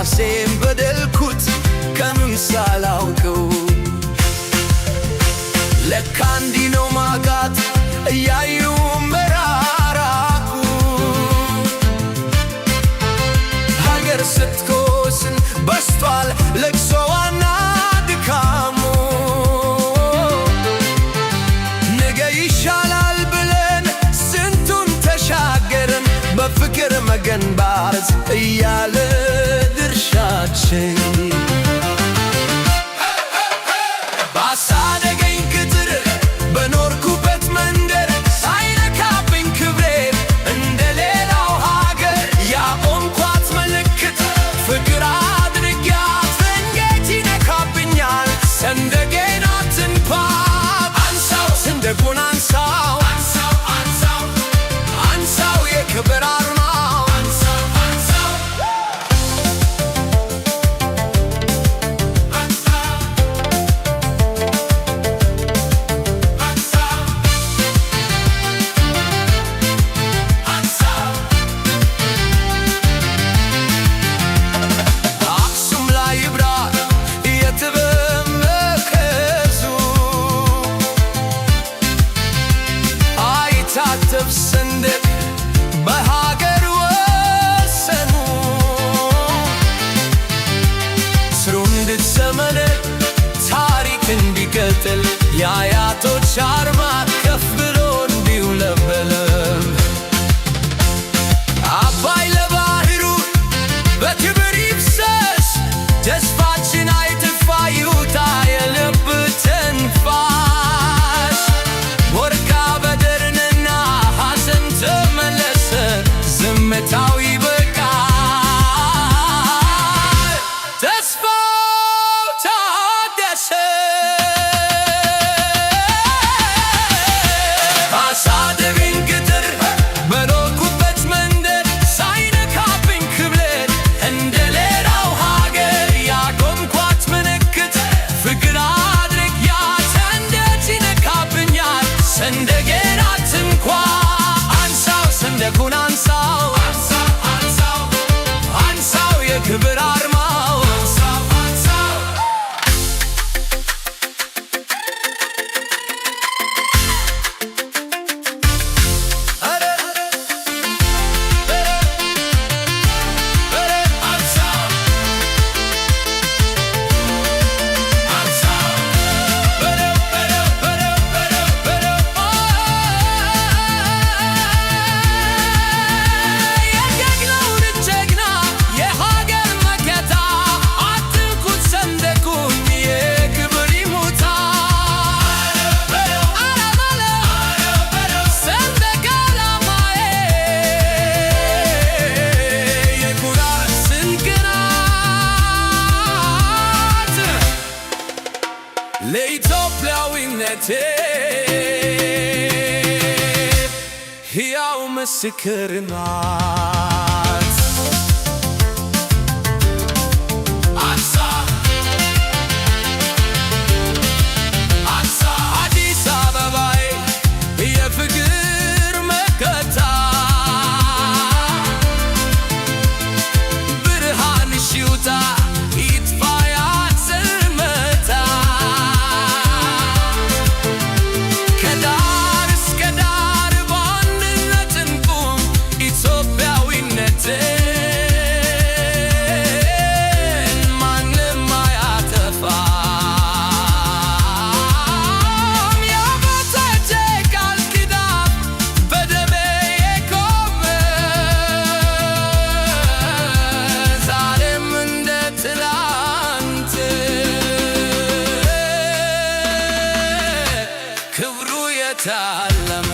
ራሴን በደልኩት ቀኑን ሳላውቀው ለካ እንዲህ ነው ማጣት እያዩ መራራቁ ሀገር ስትኮስን በስቷል ለቅሶዋና ድካሙ ነገ ይሻላል ብለን ስንቱን ተሻገርን በፍቅር መገንባት እያለ ድርሻችን ባሳደገኝ ቅጥር በኖርኩበት መንደር ሳይነካብኝ ክብሬ እንደሌላው ሀገር ያቆምኳት ምልክት ፍቅር አድርጊያት እንዴት ይነካብኛል ሰንደቄን አትንኳት አንሳው ሰንደቁን አንሳው አንሳው የክብር አርማው አክሱም ላይ ይብራ የጥበብ መርከዙ አይታጠፍ ሰንደቅ በሀገር ወሰኑ ስሩ እንድትሰመለቅ ታሪክ እንዲቀጥል የአያቶች አርማ ከፍ ብሎ እንዲውለበለብ አባይ ለባህሩ በክብር ይፍሰስ ተስፋችን አይጥፋ ይውጣ የልብ ትንፋሽ ወርቃ በደርንና ሐዘን ተመለሰ ዝምታው ይበቃል ተስፋው ታደሰ ባሳደገኝ ቅጥር በኖርኩበት መንደር ሳይነካብኝ ክብሬን እንደሌላው ሀገር ያቆምኳት ምልክት ፍቅር አድርጊያት እንዴት ይነካብኛል ሰንደቄን አትንኳት አንሳው ሰንደቁን አንሳው የክብር አርማው ለኢትዮጵያዊነቴ ሕያው ምስክር ናት አዲስ አበባዬ የፍቅር መከታ ብርሃንሽ ይውጣ ይጥፋ ያጽልመታ ከዳር እስከ ዳር በአንድነት እንቁም ኢትዮጵያዊነትን ማንም አያጠፋም የአባቶቼ ቃል ኪዳን በደሜ የቆመ ዛሬም እንደ ትላንት ክብሩ የታለመ